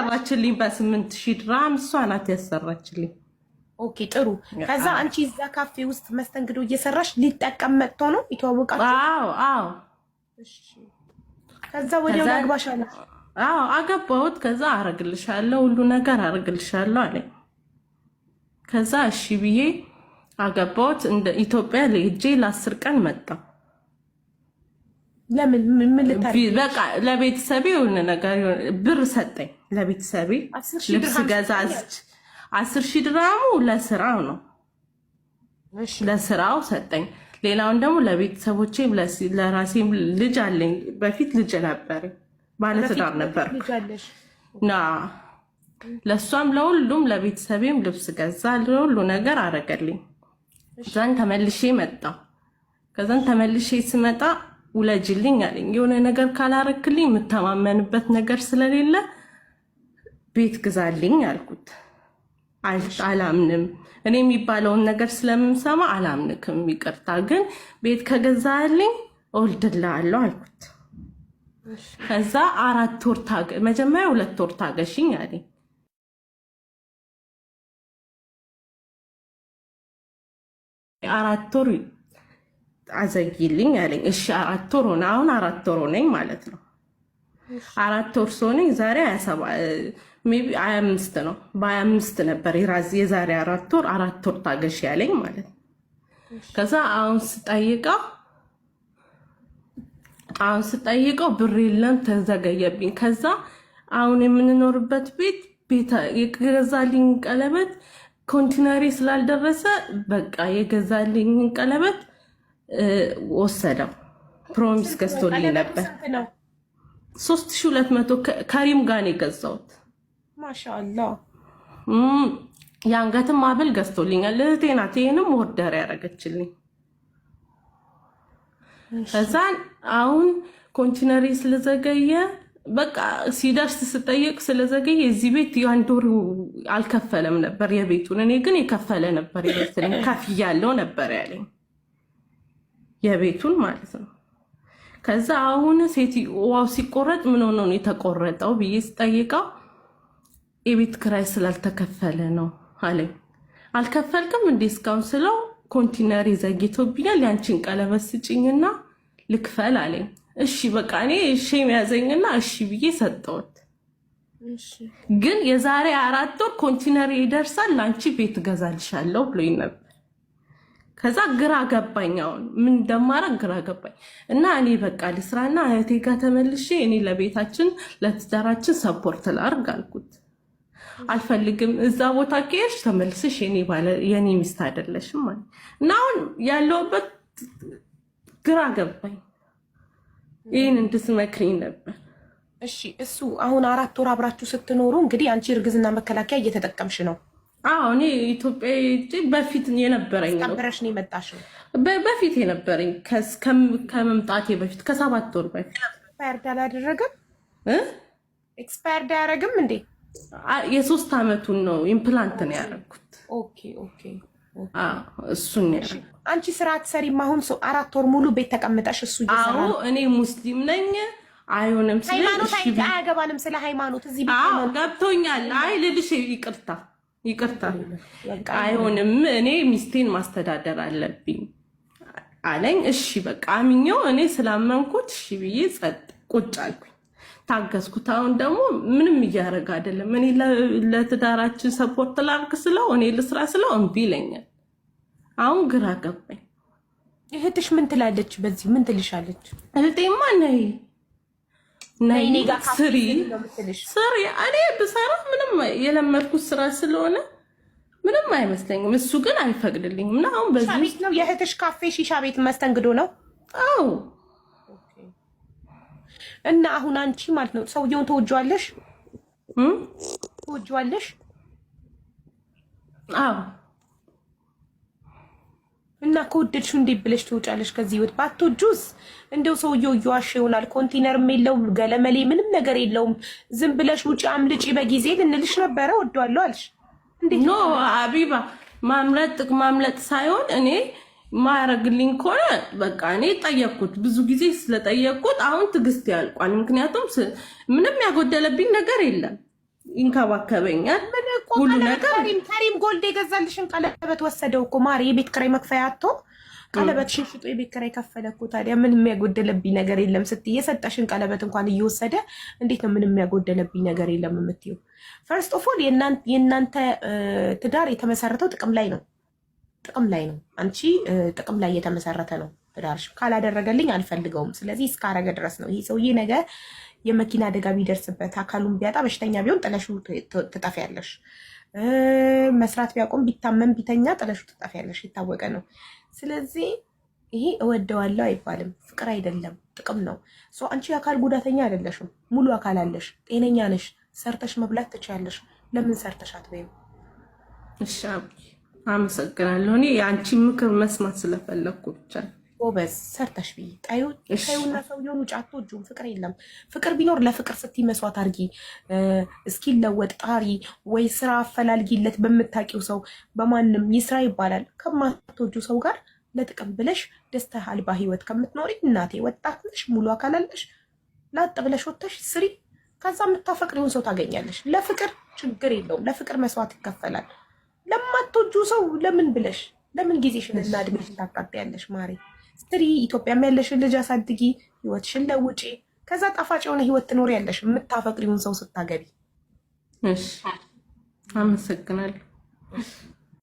ያሰራችልኝ በ8,000 ድራም እሷ ናት ያሰራችልኝ። ኦኬ ጥሩ። ከዛ አንቺ እዛ ካፌ ውስጥ መስተንግዶ እየሰራሽ ሊጠቀም መጥቶ ነው የተዋወቃችሁ? አዎ። እሺ። ከዛ ወዲያው አግባሻለ? አዎ አገባሁት። ከዛ አረግልሻለሁ ሁሉ ነገር አረግልሻለሁ አለኝ። ከዛ እሺ ብዬ አገባሁት። እንደ ኢትዮጵያ ለእጄ ለ10 ቀን መጣ። ለምን ምን ልታረግ? በቃ ለቤተሰቤ የሆነ ነገር ብር ሰጠኝ። ለቤተሰቤ ልብስ ገዛች። 10,000 ድራሙ ለስራው ነው። እሺ ለስራው ሰጠኝ። ሌላውን ደግሞ ለቤተሰቦቼ ለራሴም ልጅ አለኝ። በፊት ልጅ ነበር፣ ባለ ትዳር ነበር ና ለሷም ለሁሉም ለቤተሰቤም ልብስ ገዛ። ለሁሉ ነገር አረገልኝ። ከዛን ተመልሼ መጣሁ። ከዛን ተመልሼ ስመጣ ውለጅልኝ አለኝ። የሆነ ነገር ካላረክልኝ የምተማመንበት ነገር ስለሌለ ቤት ግዛልኝ አልኩት። አላምንም እኔ የሚባለውን ነገር ስለምሰማ አላምንክም፣ ይቅርታ ግን ቤት ከገዛልኝ እወልድልሃለሁ አልኩት። ከዛ 4 ወር መጀመሪያ 2 ወር ታገሽኝ አለኝ። 4 ወር አዘግይልኝ አለኝ። እሺ 4 ወር ሆነ። አሁን 4 ወር ሆነኝ ማለት ነው። 4 ወር ሆነኝ። ዛሬ 25 ነው። በ25 ነበር የዛሬ 4 ወር ታገሽ ያለኝ ማለት ነው። ከዛ አሁን ስጠይቀው ብር የለም ተዘገየብኝ። ከዛ አሁን የምንኖርበት ቤት የገዛልኝ ቀለበት ኮንቲነሪ ስላልደረሰ በቃ የገዛልኝ ቀለበት ወሰደው። ፕሮሚስ ገዝቶልኝ ነበር 3200 ከሪም ጋር ነው የገዛሁት። ማሻአላህ የአንገትም ሀብል ገዝቶልኛል። እህቴ ናት ይሄንም ኦርደር ያደረገችልኝ። ከዛን አሁን ኮንቲነሪ ስለዘገየ በቃ ሲደርስ ስጠይቅ ስለዘገየ እዚህ ቤት የ1 ወር አልከፈለም ነበር የቤቱን። እኔ ግን የከፈለ ነበር ይመስለኝ፣ ከፍያለሁ ነበር ያለኝ የቤቱን ማለት ነው። ከዛ አሁን ሴትዮዋው ሲቆረጥ ምን ሆኖ ነው የተቆረጠው ብዬ ስጠይቀው የቤት ክራይ ስላልተከፈለ ነው አለኝ። አልከፈልክም እንዴ እስካሁን ስለው ኮንቲነሪ ዘግይቶብኛል፣ ያንቺን ቀለበት ስጭኝና ልክፈል አለኝ። እሺ በቃ እኔ ሼም ያዘኝና እሺ ብዬ ሰጠሁት። ግን የዛሬ 4 ወር ኮንቲነሪ ይደርሳል ላንቺ ቤት ገዛልሻለሁ ብሎኝ ነበር። ከዛ ግራ ገባኝ። አሁን ምን እንደማረግ ግራ ገባኝ እና እኔ በቃ ልስራና እህቴ ጋር ተመልሼ እኔ ለቤታችን ለትዳራችን ሰፖርት ላርግ አልኩት። አልፈልግም እዛ ቦታ ከሄድሽ ተመልሰሽ የኔ ሚስት አይደለሽም ማለት እና አሁን ያለውበት ግራ ገባኝ። ይሄን እንድትመክሪኝ ነበር። እሺ እሱ አሁን 4 ወር አብራችሁ ስትኖሩ እንግዲህ አንቺ እርግዝና መከላከያ እየተጠቀምሽ ነው? አዎ እኔ ኢትዮጵያ በፊት የነበረኝ ነው። አብረሽ ነው የመጣሽው? በፊት የነበረኝ ከመምጣቴ በፊት ከ7 ወር በፊት። ኤክስፓየርድ አላደረገም? ኤክስፓየርድ አያደርግም እንዴ? የ3 አመቱን ነው ኢምፕላንት ነው ያደረኩት። ኦኬ እሱን ያደረኩት። አንቺ ስራ አትሰሪም? አሁን 4 ወር ሙሉ ቤት ተቀምጠሽ እሱ እየሰራ ነው? አዎ እኔ ሙስሊም ነኝ። አይሆንም ስለ ሃይማኖት አያገባንም። ስለ ሃይማኖት እዚህ ቤት ገብቶኛል። አይ ልልሽ ይቅርታ አይሆንም፣ እኔ ሚስቴን ማስተዳደር አለብኝ አለኝ። እሺ በቃ አምኜው እኔ ስላመንኩት እሺ ብዬ ቁጭ አልኩኝ፣ ታገስኩት። አሁን ደግሞ ምንም እያደረገ አይደለም። እኔ ለትዳራችን ሰፖርት ላርግ ስለው እኔ ልስራ ስለው እምቢ ይለኛል። አሁን ግራ ገባኝ። እህትሽ ምን ትላለች? በዚህ ምን ትልሻለች? እህቴማ ነይ ስሪ እኔ ብሰራ ምንም የለመድኩት ስራ ስለሆነ ምንም አይመስለኝም። እሱ ግን አይፈቅድልኝም እና አሁን በዚህ ነው የእህትሽ ካፌ ሺሻ ቤት መስተንግዶ ነው? አዎ እና አሁን አንቺ ማለት ነው ሰውየውን ተወጇለሽ? ተወጇለሽ? አዎ እና ከወደድሽው እንዴት ብለሽ ትወጫለሽ ከዚህ ወጥ? ባትወጁስ እንደው ሰውየው እየዋሸ ይሆናል። ኮንቲነርም የለውም ገለመሌ ምንም ነገር የለውም። ዝም ብለሽ ውጪ አምልጪ በጊዜ ልንልሽ ነበረ። ወዷለሁ አልሽ እንዴ? ኖ አቢባ ማምለጥ ሳይሆን እኔ ማያረግልኝ ከሆነ በቃ እኔ ጠየቅኩት። ብዙ ጊዜ ስለጠየቅኩት አሁን ትግስት ያልቋል። ምክንያቱም ምንም ያጎደለብኝ ነገር የለም። ይንከባከበኛል ሁሉ ነገር። ከሪም ጎልድ የገዛልሽን ቀለበት ወሰደው እኮ ማሪ። የቤት ኪራይ መክፈያ አጥቶ ቀለበት ሽሽጦ የቤት ኪራይ ከፈለ እኮ። ታዲያ ምን የሚያጎደለብኝ ነገር የለም ስትይ የሰጠሽን ቀለበት እንኳን እየወሰደ እንዴት ነው ምን የሚያጎደለብኝ ነገር የለም የምትይው? ፈርስት ኦፍ ኦል የእናንተ ትዳር የተመሰረተው ጥቅም ላይ ነው። አንቺ ጥቅም ላይ የተመሰረተ ነው ትዳርሽ። ካላደረገልኝ አልፈልገውም፣ ስለዚህ እስካረገ ድረስ ነው። ይሄ ሰውዬ ነገ የመኪና አደጋ ቢደርስበት አካሉን ቢያጣ በሽተኛ ቢሆን ጥለሹ ትጠፊያለሽ። መስራት ቢያቆም ቢታመም ቢተኛ ጥለሹ ትጠፊያለሽ። የታወቀ ነው። ስለዚህ ይሄ እወደዋለሁ አይባልም። ፍቅር አይደለም፣ ጥቅም ነው። አንቺ የአካል ጉዳተኛ አይደለሽም፣ ሙሉ አካል አለሽ፣ ጤነኛ ነሽ፣ ሰርተሽ መብላት ትችያለሽ። ለምን ሰርተሽ አትበይም? እሺ አመሰግናለሁ። እኔ የአንቺ ምክር መስማት ስለፈለግኩ ብቻ። ጎበዝ ሰርተሽ ብይ። ጣዩና ሰውየውን ውጭ አትወጂውም። ፍቅር የለም። ፍቅር ቢኖር ለፍቅር ስትይ መስዋዕት አድርጊ፣ እስኪለወጥ ጣሪ፣ ወይ ስራ አፈላልጊለት በምታውቂው ሰው። በማንም ይስራ ይባላል። ከማትወጂው ሰው ጋር ለጥቅም ብለሽ ደስታ አልባ ህይወት ከምትኖሪ እናቴ ወጣት ነሽ፣ ሙሉ አካል አለሽ፣ ላጥ ብለሽ ወጥተሽ ስሪ። ከዛ የምታፈቅሪውን ሰው ታገኛለሽ። ለፍቅር ችግር የለውም። ለፍቅር መስዋዕት ይከፈላል። ለማትወጂው ሰው ለምን ጊዜሽን እና እድሜሽን ታቃጥያለሽ? ማሪ ስትሪ ኢትዮጵያም ያለሽን ልጅ አሳድጊ፣ ህይወትሽን ለውጪ። ከዛ ጣፋጭ የሆነ ህይወት ትኖር ያለሽ የምታፈቅሪውን ሰው ስታገቢ። እሺ አመሰግናለሁ።